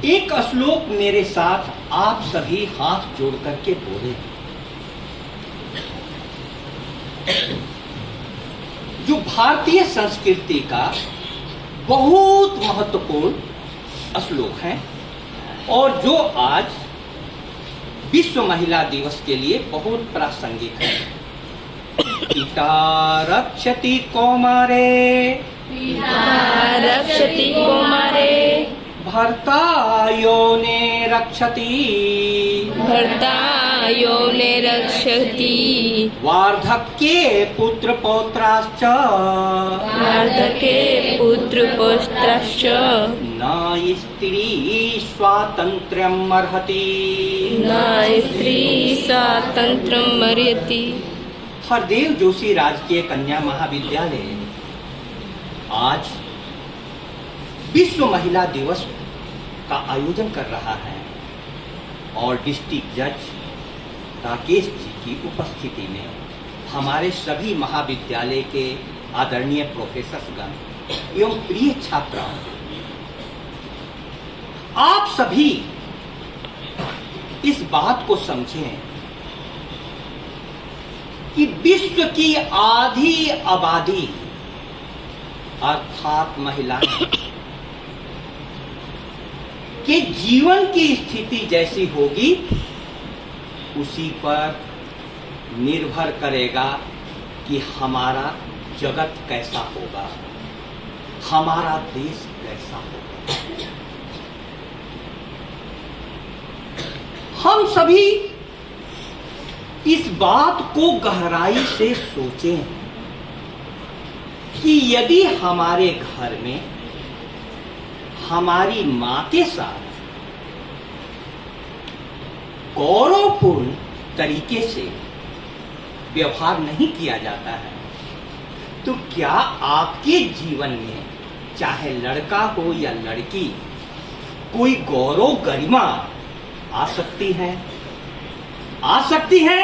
एक श्लोक मेरे साथ आप सभी हाथ जोड़ करके बोले। जो भारतीय संस्कृति का बहुत महत्वपूर्ण श्लोक है और जो आज विश्व महिला दिवस के लिए बहुत प्रासंगिक है। पिता रक्षति कौमारे, पिता रक्षति कौमारे, भर्ता योने रक्षति, भर्ता योने रक्षति, वार्धक्ये पुत्र पौत्राश्च, वार्धके पुत्र पौत्राश्च, न स्त्री स्वातंत्र्यम् अर्हति, न स्त्री स्वातंत्र्यम् अर्हति। हरदेव जोशी राजकीय कन्या महाविद्यालय आज विश्व महिला दिवस का आयोजन कर रहा है और डिस्ट्रिक्ट जज राकेश जी की उपस्थिति में हमारे सभी महाविद्यालय के आदरणीय प्रोफेसरगण एवं प्रिय छात्राओं, आप सभी इस बात को समझें कि विश्व की आधी आबादी अर्थात महिलाएं के जीवन की स्थिति जैसी होगी उसी पर निर्भर करेगा कि हमारा जगत कैसा होगा, हमारा देश कैसा होगा। हम सभी इस बात को गहराई से सोचें कि यदि हमारे घर में हमारी मां के साथ गौरवपूर्ण तरीके से व्यवहार नहीं किया जाता है तो क्या आपके जीवन में चाहे लड़का हो या लड़की कोई गौरव गरिमा आ सकती है? आ सकती है?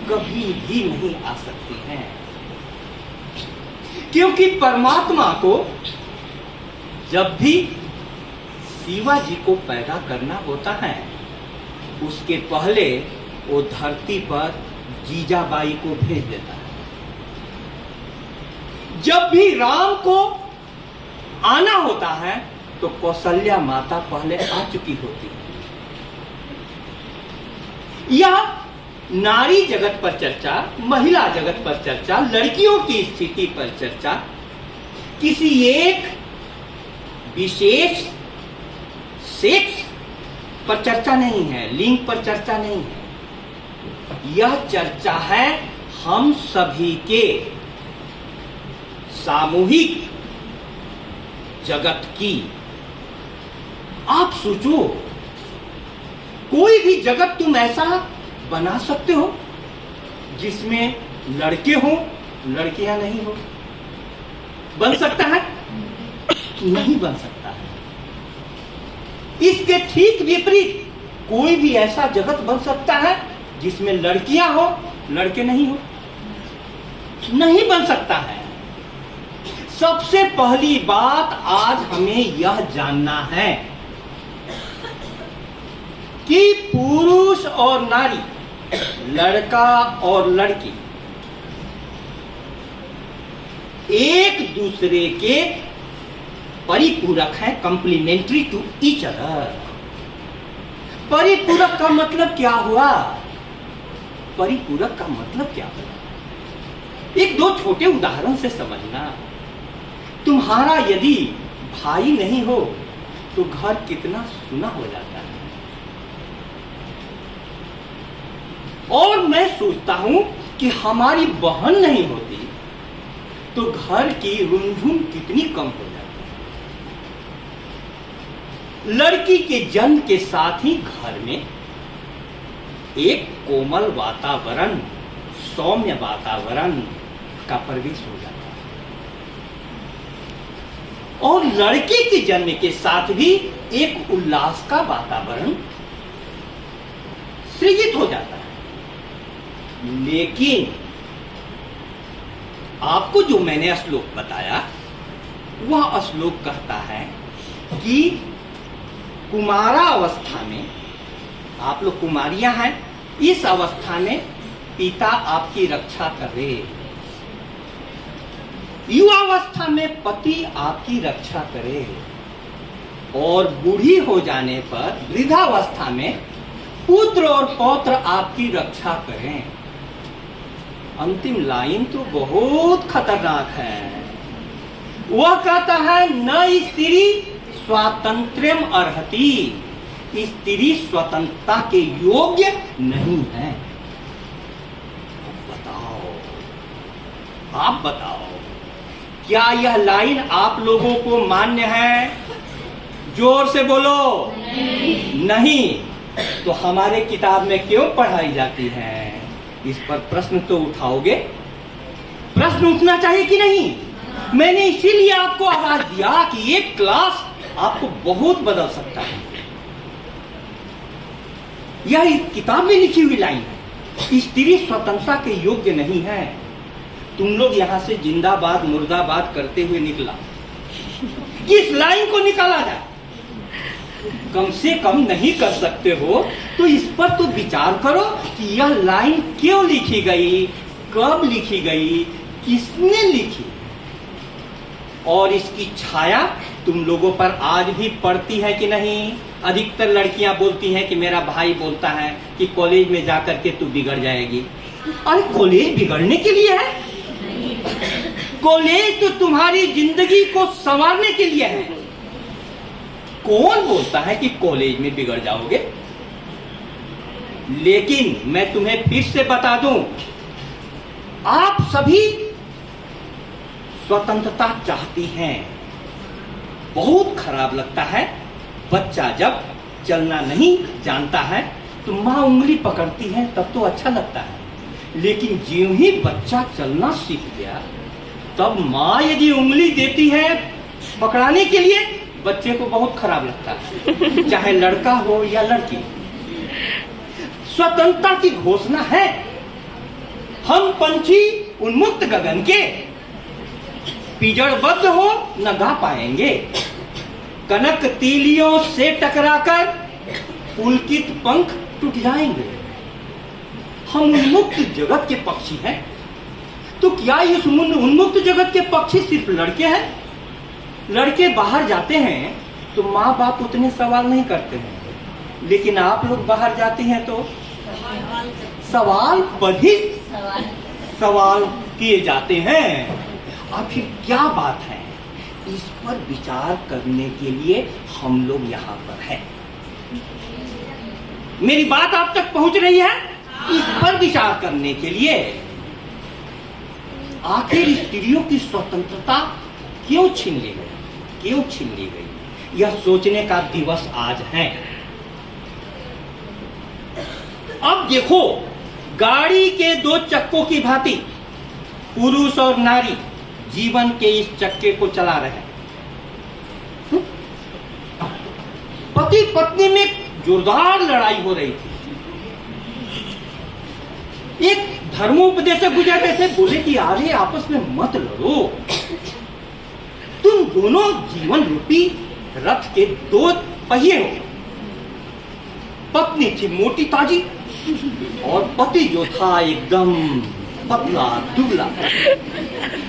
कभी भी नहीं आ सकती है, क्योंकि परमात्मा को जब भी शिवा जी को पैदा करना होता है उसके पहले वो धरती पर जीजाबाई को भेज देता है। जब भी राम को आना होता है तो कौशल्या माता पहले आ चुकी होती है। यह नारी जगत पर चर्चा, महिला जगत पर चर्चा, लड़कियों की स्थिति पर चर्चा किसी एक विशेष सेक्स पर चर्चा नहीं है, लिंग पर चर्चा नहीं है। यह चर्चा है हम सभी के सामूहिक जगत की। आप सोचो, कोई भी जगत तुम ऐसा बना सकते हो जिसमें लड़के हो लड़कियां नहीं हो? बन सकता है? नहीं बन सकता है। इसके ठीक विपरीत कोई भी ऐसा जगत बन सकता है जिसमें लड़कियां हो लड़के नहीं हो? नहीं बन सकता है। सबसे पहली बात आज हमें यह जानना है कि पुरुष और नारी, लड़का और लड़की एक दूसरे के परिपूरक हैं, कंप्लीमेंट्री टू ईच अदर। परिपूरक का मतलब क्या हुआ? परिपूरक का मतलब क्या हुआ? एक दो छोटे उदाहरण से समझना। तुम्हारा यदि भाई नहीं हो तो घर कितना सुना हो जाता है। और मैं सोचता हूं कि हमारी बहन नहीं होती तो घर की रुंझुन कितनी कम हो जाती है। लड़की के जन्म के साथ ही घर में एक कोमल वातावरण, सौम्य वातावरण का प्रवेश हो जाता है और लड़के के जन्म के साथ भी एक उल्लास का वातावरण सृजित हो जाता है। लेकिन आपको जो मैंने श्लोक बताया वह श्लोक कहता है कि कुमारा अवस्था में, आप लोग कुमारियां हैं, इस अवस्था में पिता आपकी रक्षा करे, युवावस्था में पति आपकी रक्षा करे, और बूढ़ी हो जाने पर वृद्धावस्था में पुत्र और पौत्र आपकी रक्षा करें। अंतिम लाइन तो बहुत खतरनाक है। वह कहता है न स्त्री स्वातंत्र्यम अर्हति, स्त्री स्वतंत्रता के योग्य नहीं है। बताओ, आप बताओ, क्या यह लाइन आप लोगों को मान्य है? जोर से बोलो। नहीं तो हमारे किताब में क्यों पढ़ाई जाती है? इस पर प्रश्न तो उठाओगे? प्रश्न उठना चाहिए कि नहीं? मैंने इसीलिए आपको आवाज दिया कि एक क्लास आपको बहुत बदल सकता है। यह किताब में लिखी हुई लाइन है, स्त्री स्वतंत्रता के योग्य नहीं है। तुम लोग यहां से जिंदाबाद मुर्दाबाद करते हुए निकला, किस लाइन को निकाला जाए? कम से कम नहीं कर सकते हो तो इस पर तो विचार करो कि यह लाइन क्यों लिखी गई, कब लिखी गई, किसने लिखी, और इसकी छाया तुम लोगों पर आज भी पड़ती है कि नहीं? अधिकतर लड़कियां बोलती हैं कि मेरा भाई बोलता है कि कॉलेज में जाकर के तू बिगड़ जाएगी। अरे कॉलेज बिगड़ने के लिए है? कॉलेज तो तुम्हारी जिंदगी को संवारने के लिए है। कौन बोलता है कि कॉलेज में बिगड़ जाओगे? लेकिन मैं तुम्हें फिर से बता दूं, आप सभी स्वतंत्रता चाहती हैं। बहुत खराब लगता है बच्चा जब चलना नहीं जानता है तो माँ उंगली पकड़ती है, तब तो अच्छा लगता है। लेकिन ज्यों ही बच्चा चलना सीख गया तब माँ यदि उंगली देती है पकड़ाने के लिए, बच्चे को बहुत खराब लगता है, चाहे लड़का हो या लड़की। स्वतंत्रता की घोषणा है, हम पंछी उन्मुक्त गगन के, पिजड़बद्ध हो न गा पाएंगे, कनक तीलियों से टकराकर पुलकित पंख टूट जाएंगे। हम उन्मुक्त जगत के पक्षी हैं, तो क्या इस उन्मुक्त जगत के पक्षी सिर्फ लड़के हैं? लड़के बाहर जाते हैं तो माँ बाप उतने सवाल नहीं करते हैं, लेकिन आप लोग बाहर जाते हैं तो सवाल पर ही सवाल किए जाते हैं। आखिर क्या बात है? इस पर विचार करने के लिए हम लोग यहाँ पर हैं। मेरी बात आप तक पहुंच रही है? इस पर विचार करने के लिए आखिर स्त्रियों की स्वतंत्रता क्यों छीन ली गई, क्यों छीन ली गई, यह सोचने का दिवस आज है। अब देखो, गाड़ी के दो चक्कों की भांति पुरुष और नारी जीवन के इस चक्के को चला रहे हैं। पति पत्नी में जोरदार लड़ाई हो रही थी। एक धर्मोपदेशक गुजर रहे थे, बोले कि अरे आपस में मत लड़ो, तुम दोनों जीवन रूपी रथ के दो पहिए हो। पत्नी थी मोटी ताजी और पति जो था एकदम पतला दुबला।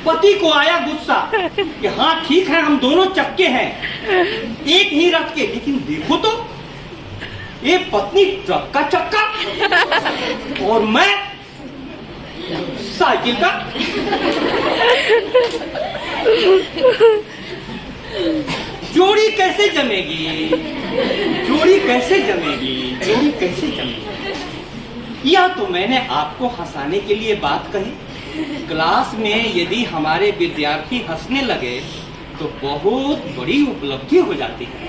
पति को आया गुस्सा कि हाँ ठीक है, हम दोनों चक्के हैं एक ही रथ के, लेकिन देखो तो ये पत्नी ट्रक का चक्का और मैं साइकिल का। जोड़ी कैसे जमेगी, जोड़ी कैसे जमेगी, जोड़ी कैसे जमेगी? या तो मैंने आपको हंसाने के लिए बात कही। क्लास में यदि हमारे विद्यार्थी हंसने लगे तो बहुत बड़ी उपलब्धि हो जाती है,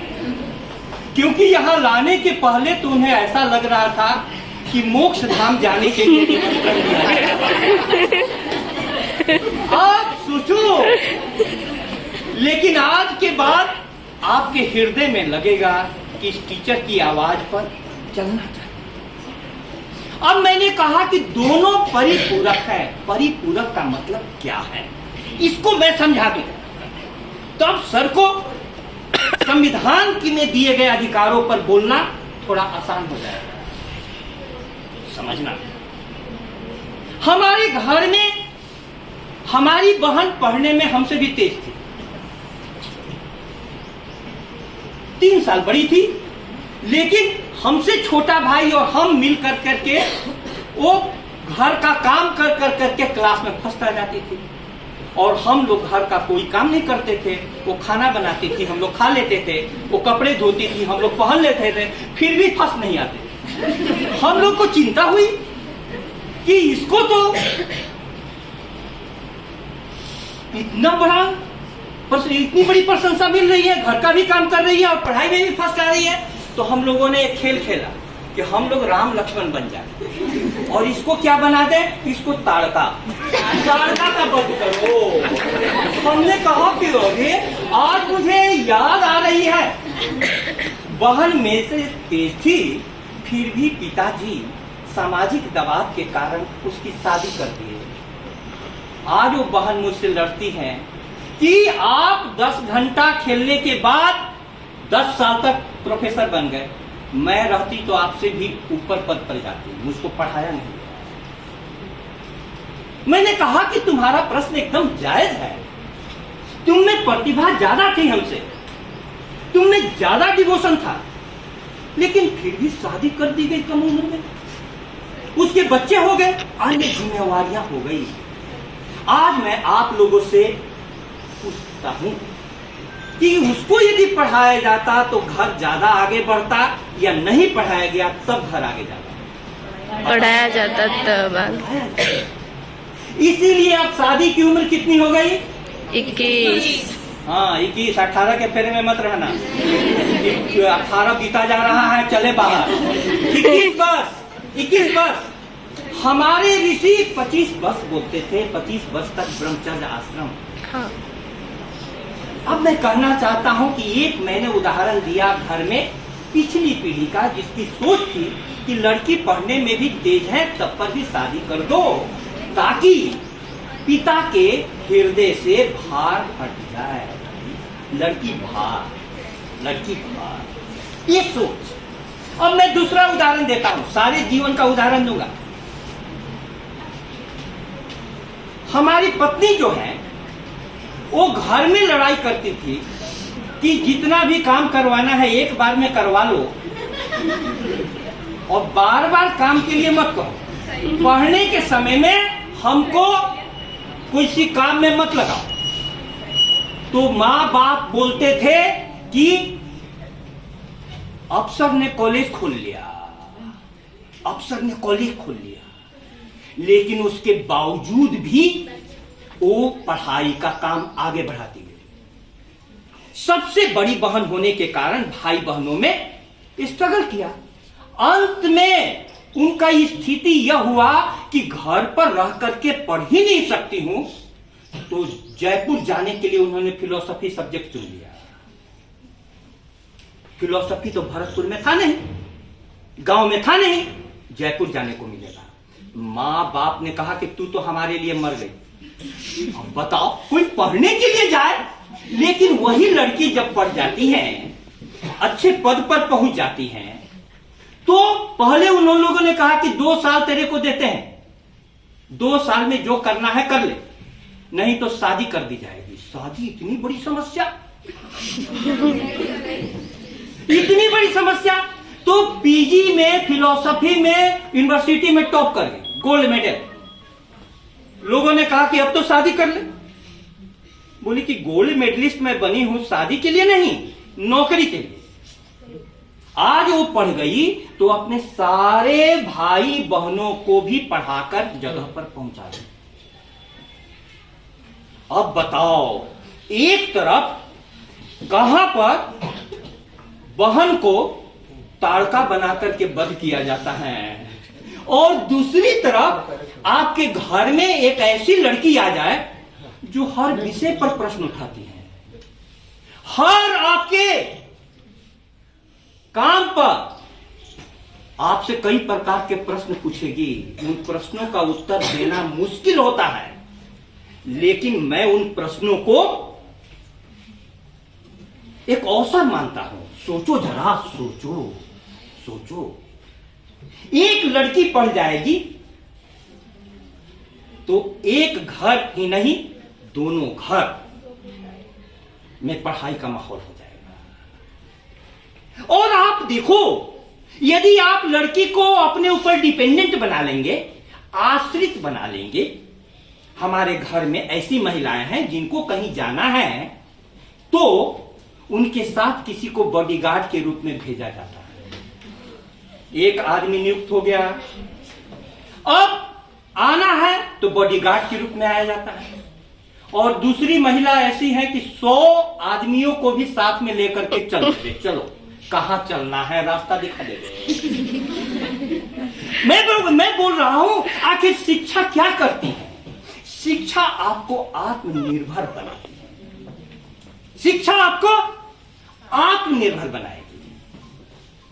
क्योंकि यहाँ लाने के पहले तो उन्हें ऐसा लग रहा था कि मोक्ष धाम जाने के लिए निमंत्रण दिया है। आप सोचो, लेकिन आज के बाद आपके हृदय में लगेगा कि इस टीचर की आवाज पर चलना चाहिए। अब मैंने कहा कि दोनों परिपूरक है। परिपूरक का मतलब क्या है, इसको मैं समझा दूं, तब सर को संविधान की में दिए गए अधिकारों पर बोलना थोड़ा आसान हो जाएगा। समझना, हमारे घर में हमारी बहन पढ़ने में हमसे भी तेज थी, 3 साल बड़ी थी, लेकिन हमसे छोटा भाई और हम मिल कर करके वो घर का काम कर कर करके क्लास में फर्स्ट आ जाती थी, और हम लोग घर का कोई काम नहीं करते थे। वो खाना बनाती थी, हम लोग खा लेते थे, वो कपड़े धोती थी, हम लोग पहन लेते थे, फिर भी फर्स्ट नहीं आते। हम लोग को चिंता हुई कि इसको तो इतना बड़ा इतनी बड़ी प्रशंसा मिल रही है, घर का भी काम कर रही है और पढ़ाई में भी फर्स्ट आ रही है। तो हम लोगों ने एक खेल खेला कि हम लोग राम लक्ष्मण बन जाए और इसको क्या बना दे, इसको ताड़का का वध करो। हमने कहा कि अरे आज मुझे याद आ रही है, बहन में से तेज थी, फिर भी पिताजी सामाजिक दबाव के कारण उसकी शादी कर दिए। आज वो बहन मुझसे लड़ती है कि आप 10 घंटा खेलने के बाद 10 साल तक प्रोफेसर बन गए, मैं रहती तो आपसे भी ऊपर पद पर जाती, मुझको पढ़ाया नहीं। मैंने कहा कि तुम्हारा प्रश्न एकदम जायज है, तुम में प्रतिभा ज्यादा थी हमसे, तुम में ज्यादा डिवोशन था, लेकिन फिर भी शादी कर दी गई कम उम्र में, उसके बच्चे हो गए, अन्य जिम्मेवारियां हो गई। आज मैं आप लोगों से पूछता हूं कि उसको यदि पढ़ाया जाता तो घर ज्यादा आगे बढ़ता, या नहीं पढ़ाया गया तब घर आगे जाता? पढ़ाया जाता तब। इसीलिए अब शादी की उम्र कितनी हो गई? 21। हाँ 21, 18 के फेरे में मत रहना, 18 बीता जा रहा है, चले बाहर। 21 वर्ष। हमारे ऋषि 25 वर्ष बोलते थे, 25 वर्ष तक ब्रह्मचर्य आश्रम। हाँ। अब मैं कहना चाहता हूं कि एक मैंने उदाहरण दिया घर में पिछली पीढ़ी का, जिसकी सोच थी कि लड़की पढ़ने में भी तेज है, तब पर भी शादी कर दो, ताकि पिता के हृदय से भार हट जाए। लड़की भार, ये सोच। अब मैं दूसरा उदाहरण देता हूं, सारे जीवन का उदाहरण दूंगा। हमारी पत्नी जो है वो घर में लड़ाई करती थी कि जितना भी काम करवाना है एक बार में करवा लो और बार बार काम के लिए मत करो, पढ़ने के समय में हमको किसी काम में मत लगाओ। तो माँ बाप बोलते थे कि अफसर ने कॉलेज खोल लिया, लेकिन उसके बावजूद भी वो पढ़ाई का काम आगे बढ़ाती गई। सबसे बड़ी बहन होने के कारण भाई बहनों में स्ट्रगल किया। अंत में उनका स्थिति यह हुआ कि घर पर रह करके पढ़ ही नहीं सकती हूं, तो जयपुर जाने के लिए उन्होंने फिलोसफी सब्जेक्ट चुन लिया। फिलोसफी तो भरतपुर में था नहीं, गांव में था नहीं, जयपुर जाने को मिलेगा। माँ बाप ने कहा कि तू तो हमारे लिए मर गई। अब बताओ, कोई पढ़ने के लिए जाए, लेकिन वही लड़की जब पढ़ जाती है, अच्छे पद पर पहुंच जाती है, तो पहले उन लोगों ने कहा कि 2 साल तेरे को देते हैं, 2 साल में जो करना है कर ले, नहीं तो शादी कर दी जाएगी। शादी इतनी बड़ी समस्या, इतनी बड़ी समस्या। तो पीजी में फिलोसफी में यूनिवर्सिटी में टॉप कर गई, गोल्ड मेडल। लोगों ने कहा कि अब तो शादी कर ले। बोली कि गोल्ड मेडलिस्ट मैं बनी हूं शादी के लिए नहीं, नौकरी के लिए। आज वो पढ़ गई तो अपने सारे भाई बहनों को भी पढ़ाकर जगह पर पहुंचा दी। अब बताओ, एक तरफ कहां पर बहन को ताड़का बनाकर के वध किया जाता है, और दूसरी तरफ आपके घर में एक ऐसी लड़की आ जाए जो हर विषय पर प्रश्न उठाती है, हर आपके काम पर आपसे कई प्रकार के प्रश्न पूछेगी। उन प्रश्नों का उत्तर देना मुश्किल होता है, लेकिन मैं उन प्रश्नों को एक अवसर मानता हूं। सोचो जरा, सोचो सोचो, एक लड़की पढ़ जाएगी तो एक घर ही नहीं, दोनों घर में पढ़ाई का माहौल हो जाएगा। और आप देखो, यदि आप लड़की को अपने ऊपर डिपेंडेंट बना लेंगे, आश्रित बना लेंगे। हमारे घर में ऐसी महिलाएं हैं जिनको कहीं जाना है तो उनके साथ किसी को बॉडीगार्ड के रूप में भेजा जाता है। एक आदमी नियुक्त हो गया, अब आना है तो बॉडीगार्ड के रूप में आया जाता है। और दूसरी महिला ऐसी है कि 100 आदमियों को भी साथ में लेकर के चल दे, चलो कहां चलना है रास्ता दिखा दे। मैं बोल रहा हूं, आखिर शिक्षा क्या करती है? शिक्षा आपको आत्मनिर्भर बनाती है। शिक्षा आपको आत्मनिर्भर बनाएगी,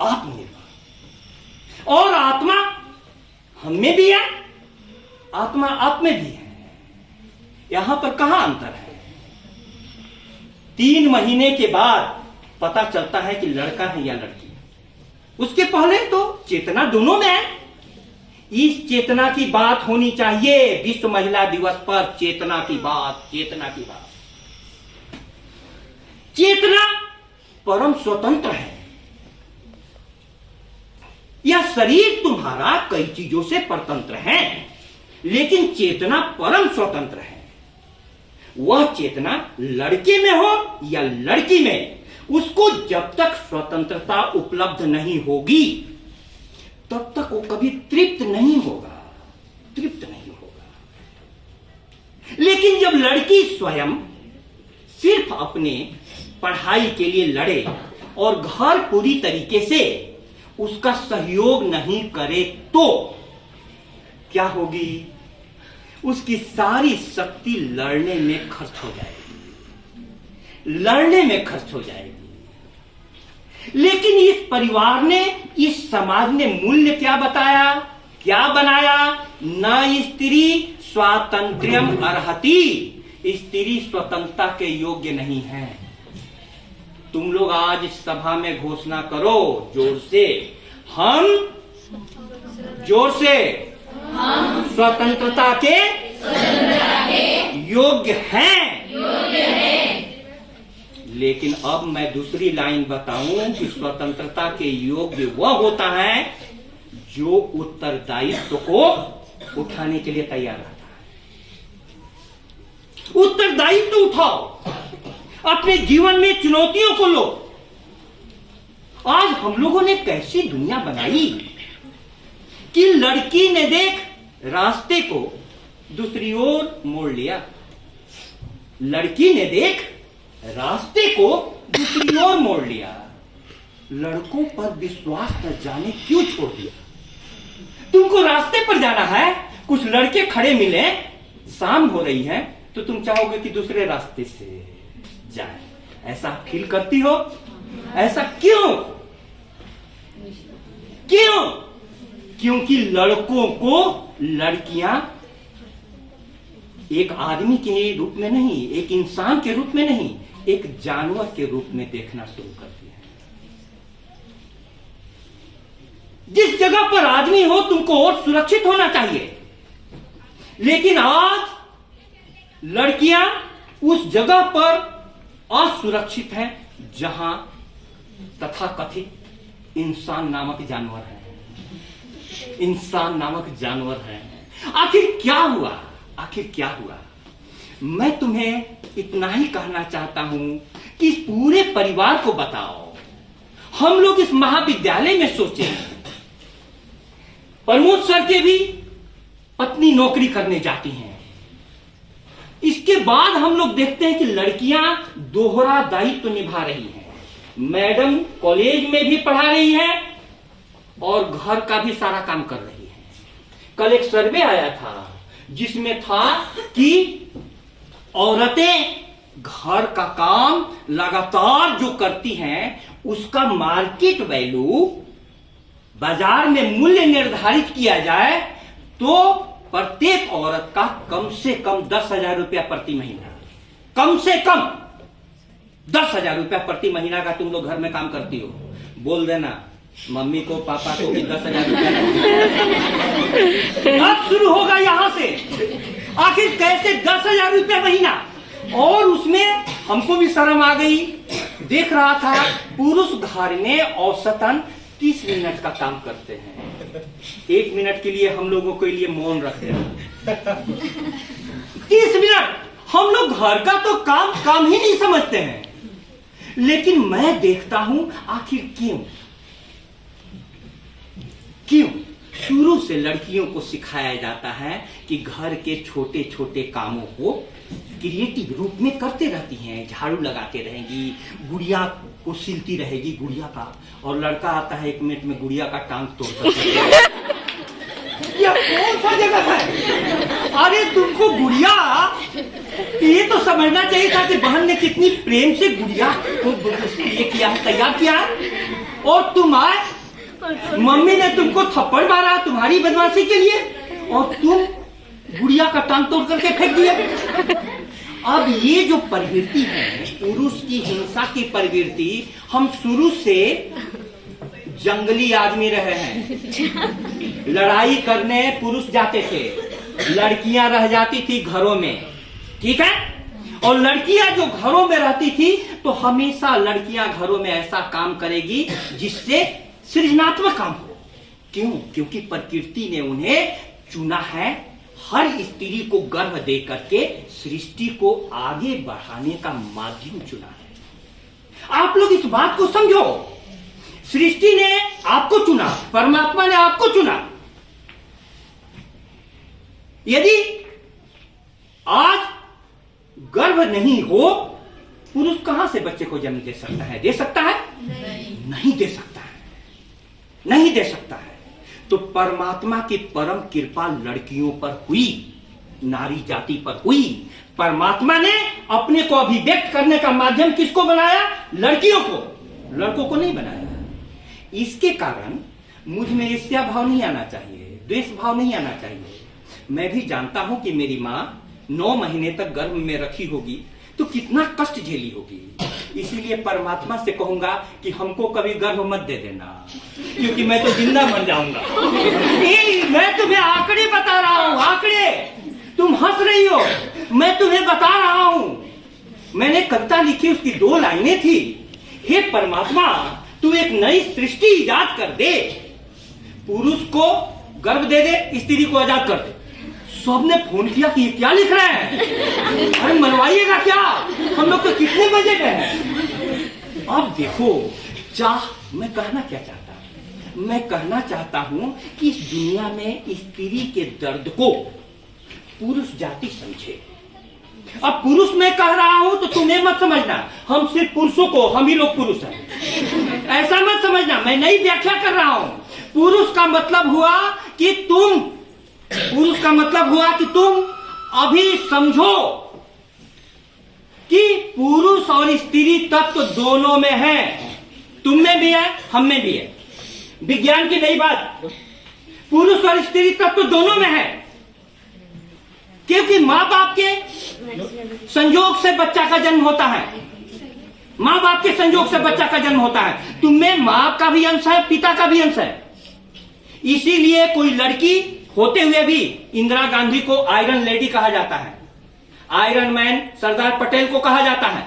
आत्मनिर्भर। और आत्मा हम में भी है, आत्मा आप में भी है। यहां पर कहां अंतर है? 3 महीने के बाद पता चलता है कि लड़का है या लड़की। उसके पहले तो चेतना दोनों में है। इस चेतना की बात होनी चाहिए विश्व महिला दिवस पर। चेतना की बात, चेतना की बात। चेतना परम स्वतंत्र है। यह शरीर तुम्हारा कई चीजों से परतंत्र है, लेकिन चेतना परम स्वतंत्र है। वह चेतना लड़के में हो या लड़की में, उसको जब तक स्वतंत्रता उपलब्ध नहीं होगी तब तक वो कभी तृप्त नहीं होगा, तृप्त नहीं होगा। लेकिन जब लड़की स्वयं सिर्फ अपने पढ़ाई के लिए लड़े और घर पूरी तरीके से उसका सहयोग नहीं करे तो क्या होगी? उसकी सारी शक्ति लड़ने में खर्च हो जाएगी, लड़ने में खर्च हो जाएगी। लेकिन इस परिवार ने, इस समाज ने मूल्य क्या बताया, क्या बनाया? न स्त्री स्वातंत्र्यम अर्हति, स्त्री स्वतंत्रता के योग्य नहीं है। तुम लोग आज सभा में घोषणा करो जोर से, हम जोर से स्वतंत्रता के योग्य हैं। लेकिन अब मैं दूसरी लाइन बताऊं कि स्वतंत्रता के योग्य वह होता है जो उत्तरदायित्व को उठाने के लिए तैयार रहता है। उत्तरदायित्व उठाओ, अपने जीवन में चुनौतियों को लो। आज हम लोगों ने कैसी दुनिया बनाई कि लड़की ने देख रास्ते को दूसरी ओर मोड़ लिया, लड़की ने देख रास्ते को दूसरी ओर मोड़ लिया। लड़कों पर विश्वास न जाने क्यों छोड़ दिया। तुमको रास्ते पर जाना है, कुछ लड़के खड़े मिले, शाम हो रही है तो तुम चाहोगे कि दूसरे रास्ते से जाए। ऐसा फील करती हो? ऐसा क्यों? क्यों? क्योंकि लड़कों को लड़कियां एक आदमी के रूप में नहीं, एक इंसान के रूप में नहीं, एक जानवर के रूप में देखना शुरू करती है। जिस जगह पर आदमी हो तुमको और सुरक्षित होना चाहिए, लेकिन आज लड़कियां उस जगह पर असुरक्षित हैं जहां तथाकथित इंसान नामक जानवर है, इंसान नामक जानवर है। आखिर क्या हुआ? आखिर क्या हुआ? मैं तुम्हें इतना ही कहना चाहता हूं कि इस पूरे परिवार को बताओ। हम लोग इस महाविद्यालय में सोचे, प्रमोद सर के भी पत्नी नौकरी करने जाती हैं। इसके बाद हम लोग देखते हैं कि लड़कियां दोहरा दायित्व निभा रही हैं। मैडम कॉलेज में भी पढ़ा रही है और घर का भी सारा काम कर रही है। कल एक सर्वे आया था जिसमें था कि औरतें घर का काम लगातार जो करती हैं उसका मार्केट वैल्यू, बाजार में मूल्य निर्धारित किया जाए तो प्रत्येक औरत का कम से कम 10,000 रुपया प्रति महीना, कम से कम 10,000 रुपया प्रति महीना का तुम लोग घर में काम करती हो, बोल देना मम्मी को पापा को भी 10,000 रुपया। अब शुरू होगा यहां से, आखिर कैसे 10,000 रुपया महीना। और उसमें हमको भी शर्म आ गई, देख रहा था पुरुष घर में औसतन 30 मिनट का काम करते हैं, 1 मिनट के लिए हम लोगों के लिए मौन रखते हैं। 30 मिनट हम लोग घर का तो काम ही नहीं समझते हैं। लेकिन मैं देखता हूं आखिर क्यों शुरू से लड़कियों को सिखाया जाता है कि घर के छोटे छोटे कामों को क्रिएटिव रूप में करते रहती हैं, झाड़ू लगाते रहेंगी, गुड़िया को सिलती रहेगी गुड़िया का, और लड़का आता है 1 मिनट में गुड़िया का टांग तोड़ यह कौन सा जगह है? अरे तुमको गुड़िया, ये तो समझना चाहिए था कि बहन ने कितनी प्रेम से गुड़िया को ये किया है, तैयार किया है, और तुम आए, मम्मी ने तुमको थप्पड़ मारा तुम्हारी बदमाशी के लिए, और तुम गुड़िया का टांग तोड़ करके फेंक दिया। अब ये जो प्रवृत्ति है पुरुष की हिंसा की प्रवृत्ति, हम शुरू से जंगली आदमी रहे हैं, लड़ाई करने पुरुष जाते थे, लड़कियां रह जाती थी घरों में, ठीक है, और लड़कियां जो घरों में रहती थी तो हमेशा लड़कियां घरों में ऐसा काम करेगी जिससे सृजनात्मक काम हो। क्यों? क्योंकि प्रकृति ने उन्हें चुना है, हर स्त्री को गर्भ दे करके सृष्टि को आगे बढ़ाने का माध्यम चुना है। आप लोग इस बात को समझो, सृष्टि ने आपको चुना, परमात्मा ने आपको चुना। यदि आज गर्भ नहीं हो, पुरुष कहां से बच्चे को जन्म दे सकता है? दे सकता है? नहीं दे सकता है, नहीं दे सकता है। तो परमात्मा की परम कृपा लड़कियों पर हुई, नारी जाति पर हुई। परमात्मा ने अपने को अभिव्यक्त करने का माध्यम किसको बनाया? लड़कियों को, लड़कों को नहीं बनाया। इसके कारण मुझ में ईर्ष्या भाव नहीं आना चाहिए, द्वेष भाव नहीं आना चाहिए। मैं भी जानता हूं कि मेरी मां 9 महीने तक गर्भ में रखी होगी तो कितना कष्ट झेली होगी। इसीलिए परमात्मा से कहूंगा कि हमको कभी गर्भ मत दे देना, क्योंकि मैं तो जिंदा मर जाऊंगा। मैं तुम्हें आंकड़े बता रहा हूं, आंकड़े। तुम हंस रही हो, मैं तुम्हें बता रहा हूं। मैंने कविता लिखी, उसकी 2 लाइनें थी, हे परमात्मा तू एक नई सृष्टि इजाद कर दे, पुरुष को गर्भ दे दे, स्त्री को आजाद कर दे। सबने फोन किया कि ये क्या लिख रहे हैं, अरे मरवाइएगा क्या, हम लोग तो कितने बजे गए हैं। अब देखो मैं कहना क्या चाहता हूं, मैं कहना चाहता हूं कि इस दुनिया में स्त्री के दर्द को पुरुष जाति समझे। अब पुरुष मैं कह रहा हूं तो तुम्हें मत समझना हम सिर्फ पुरुषों को, हम ही लोग पुरुष हैं, ऐसा मत समझना। मैं नई व्याख्या कर रहा हूं। पुरुष का मतलब हुआ कि तुम अभी समझो कि पुरुष और स्त्री तत्व दोनों में है, तुम में भी है, हम में भी है। विज्ञान की नई बात, पुरुष और स्त्री तत्व दोनों में है, क्योंकि मां बाप के संयोग से बच्चा का जन्म होता है, मां बाप के संयोग से बच्चा का जन्म होता है। तुम्हें मां का भी अंश है, पिता का भी अंश है। इसीलिए कोई लड़की होते हुए भी इंदिरा गांधी को आयरन लेडी कहा जाता है, आयरन मैन सरदार पटेल को कहा जाता है।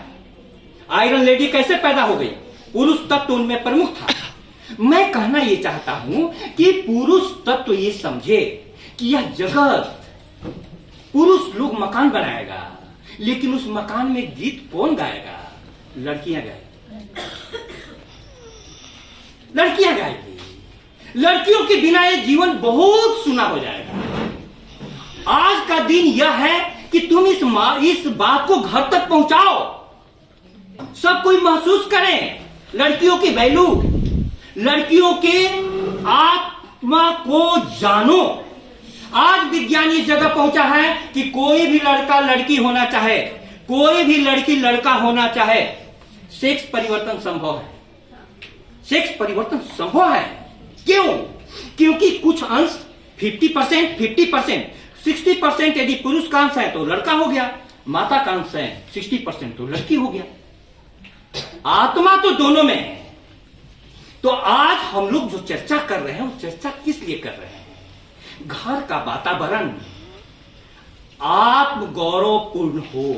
आयरन लेडी कैसे पैदा हो गई? पुरुष तत्व उनमें प्रमुख था। मैं कहना यह चाहता हूं कि पुरुष तत्व ये समझे कि यह जगत, पुरुष लोग मकान बनाएगा, लेकिन उस मकान में गीत कौन गाएगा? लड़कियां गाएगी, लड़कियां गाएगी। लड़कियों के बिना ये जीवन बहुत सुना हो जाएगा। आज का दिन यह है कि तुम इस बात को घर तक पहुंचाओ, सब कोई महसूस करें लड़कियों की वैल्यू, लड़कियों के आत्मा को जानो। आज विज्ञान इस जगह पहुंचा है कि कोई भी लड़का लड़की होना चाहे, कोई भी लड़की लड़का होना चाहे, सेक्स परिवर्तन संभव है, सेक्स परिवर्तन संभव है। क्यों? क्योंकि कुछ अंश 50%, 60% यदि पुरुष का अंश है तो लड़का हो गया, माता का अंश है 60% तो लड़की हो गया। आत्मा तो दोनों में है। तो आज हम लोग जो चर्चा कर रहे हैं वो चर्चा किस लिए कर रहे हैं? घर का वातावरण आत्मगौरवपूर्ण हो।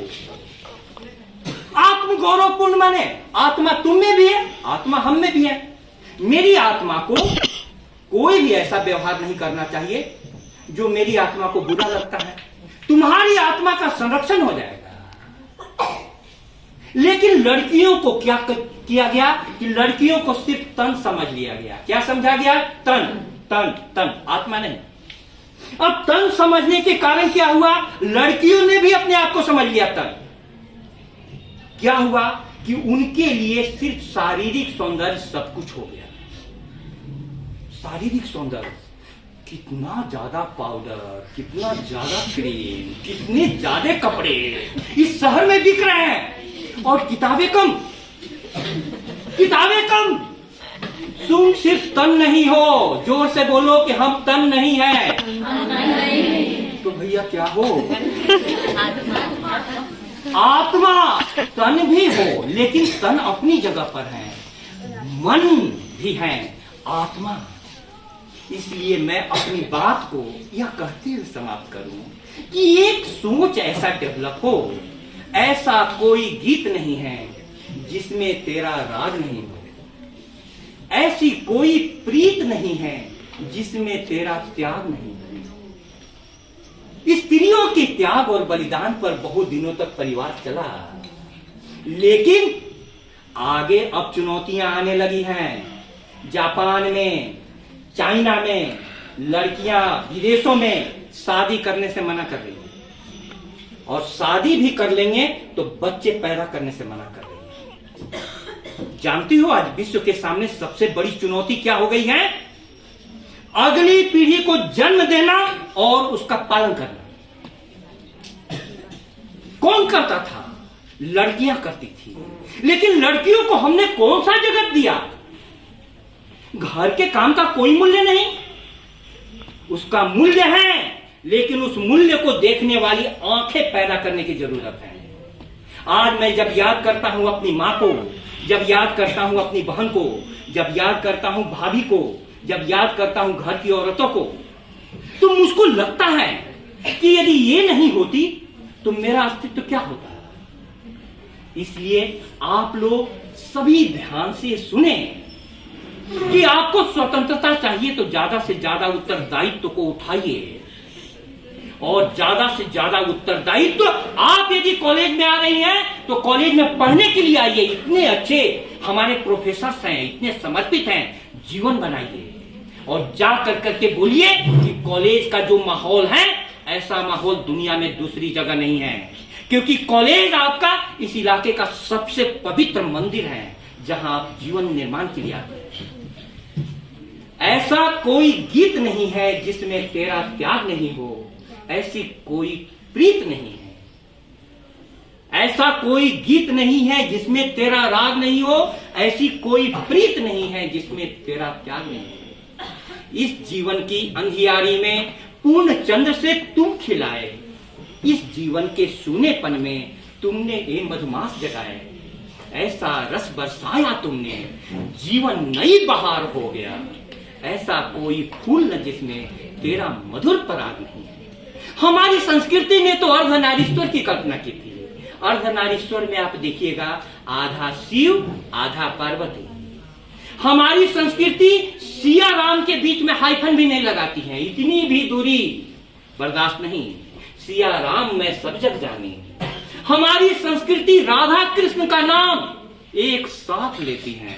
आत्मगौरवपूर्ण माने आत्मा तुम में भी है, आत्मा हम में भी है। मेरी आत्मा को कोई भी ऐसा व्यवहार नहीं करना चाहिए जो मेरी आत्मा को बुरा लगता है। तुम्हारी आत्मा का संरक्षण हो जाएगा। लेकिन लड़कियों को क्या किया गया कि लड़कियों को सिर्फ तन समझ लिया गया। क्या समझा गया? तन तन तन, आत्मा नहीं। अब तन समझने के कारण क्या हुआ? लड़कियों ने भी अपने आप को समझ लिया तन। क्या हुआ कि उनके लिए सिर्फ शारीरिक सौंदर्य सब कुछ हो गया। शारीरिक सौंदर्य, कितना ज्यादा पाउडर, कितना ज्यादा क्रीम, कितने ज्यादा कपड़े इस शहर में बिक रहे हैं, और किताबें कम, किताबें कम। तुम सिर्फ तन नहीं हो। जोर से बोलो कि हम तन नहीं है। तो भैया क्या हो? आत्मा। तन भी हो, लेकिन तन अपनी जगह पर है, मन भी है, आत्मा। इसलिए मैं अपनी बात को यह कहते हुए समाप्त करूं कि एक सोच ऐसा डेवलप हो, ऐसा कोई गीत नहीं है जिसमें तेरा राग नहीं हो, ऐसी कोई प्रीत नहीं है जिसमें तेरा त्याग नहीं हो। स्त्रियों के त्याग और बलिदान पर बहुत दिनों तक परिवार चला, लेकिन आगे अब चुनौतियां आने लगी हैं। जापान में, चाइना में लड़कियां विदेशों में शादी करने से मना कर रही हैं, और शादी भी कर लेंगे तो बच्चे पैदा करने से मना कर रही हैं। जानती हो आज विश्व के सामने सबसे बड़ी चुनौती क्या हो गई है? अगली पीढ़ी को जन्म देना और उसका पालन करना। कौन करता था? लड़कियां करती थी। लेकिन लड़कियों को हमने कौन सा जगत दिया? घर के काम का कोई मूल्य नहीं। उसका मूल्य है, लेकिन उस मूल्य को देखने वाली आंखें पैदा करने की जरूरत है। आज मैं जब याद करता हूं अपनी मां को, जब याद करता हूं अपनी बहन को, जब याद करता हूं भाभी को, जब याद करता हूं घर की औरतों को, तो मुझको लगता है कि यदि ये नहीं होती तो मेरा अस्तित्व क्या होता। इसलिए आप लोग सभी ध्यान से सुने कि आपको स्वतंत्रता चाहिए तो ज्यादा से ज्यादा उत्तरदायित्व को उठाइए, और ज्यादा से ज्यादा उत्तरदायित्व आप यदि कॉलेज में आ रही हैं तो कॉलेज में पढ़ने के लिए आइए। इतने अच्छे हमारे प्रोफेसर हैं, इतने समर्पित हैं, जीवन बनाइए और जा करके बोलिए कि कॉलेज का जो माहौल है ऐसा माहौल दुनिया में दूसरी जगह नहीं है, क्योंकि कॉलेज आपका इस इलाके का सबसे पवित्र मंदिर है जहां आप जीवन निर्माण के लिए आते हैं। ऐसा कोई गीत नहीं है जिसमें तेरा त्याग नहीं हो, ऐसी कोई प्रीत नहीं है। ऐसा कोई गीत नहीं है जिसमें तेरा राग नहीं हो, ऐसी कोई प्रीत नहीं है जिसमें तेरा त्याग नहीं हो। इस जीवन की अंधियारी में पूर्ण चंद्र से तुम खिलाए, इस जीवन के सूनेपन में तुमने ये मधुमास जगाए। ऐसा रस बरसाया तुमने, जीवन नई बहार हो गया। ऐसा कोई फूल न जिसमें तेरा मधुर पराग नहीं है। हमारी संस्कृति ने तो अर्धनारीश्वर की कल्पना की थी। अर्धनारीश्वर में आप देखिएगा आधा शिव आधा पार्वती। हमारी संस्कृति सिया राम के बीच में हाइफन भी नहीं लगाती है, इतनी भी दूरी बर्दाश्त नहीं। सिया राम मैं सब जग जानी। हमारी संस्कृति राधा कृष्ण का नाम एक साथ लेती है,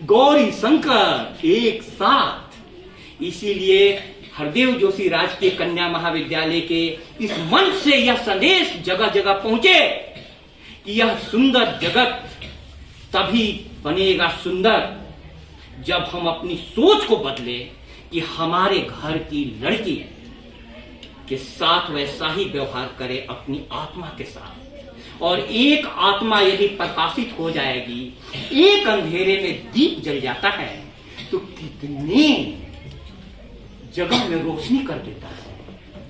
गौरी शंकर एक साथ। इसीलिए हरदेव जोशी राजकीय कन्या महाविद्यालय के इस मंच से यह संदेश जगह जगह पहुंचे कि यह सुंदर जगत तभी बनेगा सुंदर जब हम अपनी सोच को बदले कि हमारे घर की लड़की के साथ वैसा ही व्यवहार करे अपनी आत्मा के साथ। और एक आत्मा यदि प्रकाशित हो जाएगी, एक अंधेरे में दीप जल जाता है तो कितने जगह में रोशनी कर देता है।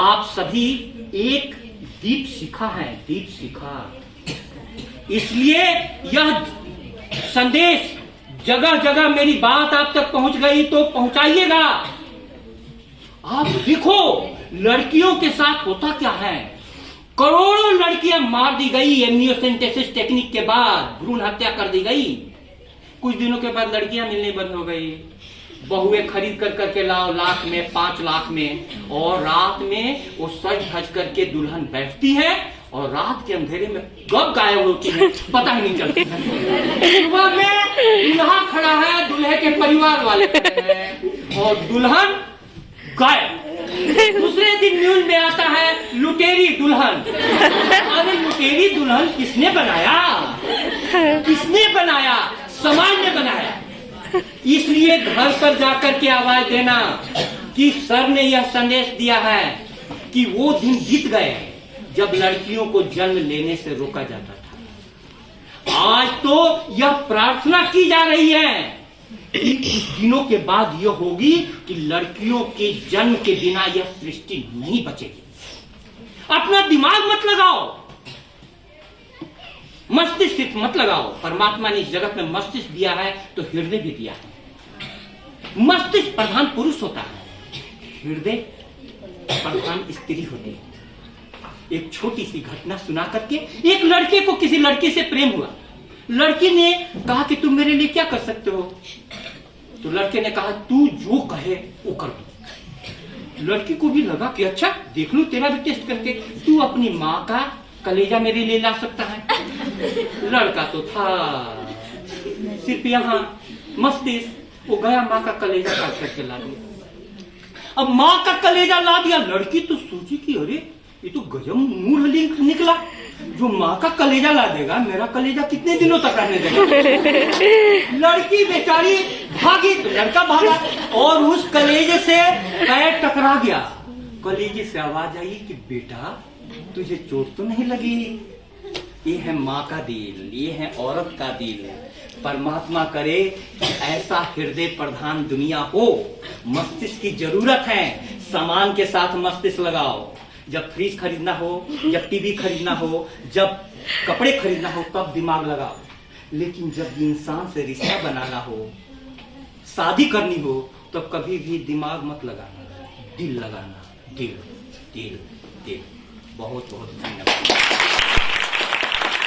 आप सभी एक दीप शिखा है, दीप शिखा। इसलिए यह संदेश जगह जगह मेरी बात आप तक पहुंच गई तो पहुंचाइएगा। आप देखो लड़कियों के साथ होता क्या है। करोड़ों लड़कियां मार दी गई एमनियोसेंटेसिस टेक्निक के बाद, भ्रूण हत्या कर दी गई। कुछ दिनों के बाद लड़कियां मिलनी बंद हो गई। बहुएं खरीद कर करके लाओ, लाख में 5 लाख में, और रात में वो सज धज करके दुल्हन बैठती है और रात के अंधेरे में कब गायब होती है पता ही नहीं चलता। सुबह में दूल्हा खड़ा है, दूल्हे के परिवार वाले खड़े हैं और दुल्हन गायब। दूसरे दिन न्यूज में आता है लुटेरी दुल्हन। अरे लुटेरी दुल्हन किसने बनाया? किसने बनाया? समाज ने बनाया। इसलिए घर पर जाकर के आवाज देना कि सर ने यह संदेश दिया है कि वो दिन बीत गए जब लड़कियों को जन्म लेने से रोका जाता था। आज तो यह प्रार्थना की जा रही है कि कुछ दिनों के बाद यह होगी कि लड़कियों के जन्म के बिना यह सृष्टि नहीं बचेगी। अपना दिमाग मत लगाओ, मस्तिष्क मत लगाओ। परमात्मा ने इस जगत में मस्तिष्क दिया है तो हृदय भी दिया है। मस्तिष्क प्रधान पुरुष होता है, हृदय प्रधान स्त्री होती है। एक छोटी सी घटना सुना करके, एक लड़के को किसी लड़के से प्रेम हुआ। लड़की ने कहा कि तुम मेरे लिए क्या कर सकते हो? तो लड़के ने कहा तू जो कहे वो कर दो। लड़की को भी लगा कि अच्छा देख लूं तेरा भी टेस्ट करके, तू अपनी माँ का कलेजा मेरे लिए ला सकता है। लड़का तो था सिर्फ यहाँ मस्तिष्क, वो गया माँ का कलेजा काट करके ला दिया। अब माँ का कलेजा ला दिया। लड़की तो सोची कि अरे ये तो गजब मूढ़ निकला, जो माँ का कलेजा ला देगा मेरा कलेजा कितने दिनों तक रहने देगा। लड़की बेचारी भागी तो लड़का भागा और उस कलेजे से पैर टकरा गया। कलेजे से आवाज आई कि बेटा तुझे चोट तो नहीं लगी? ये है माँ का दिल, ये है औरत का दिल। परमात्मा करे कि ऐसा हृदय प्रधान दुनिया हो। मस्तिष्क की जरूरत है, सामान के साथ मस्तिष्क लगाओ। जब फ्रिज खरीदना हो, जब टीवी खरीदना हो, जब कपड़े खरीदना हो तब दिमाग लगाओ। लेकिन जब इंसान से रिश्ता बनाना हो, शादी करनी हो, तो कभी भी दिमाग मत लगाना, दिल लगाना। दिल दिल दिल। बहुत बहुत धन्यवाद।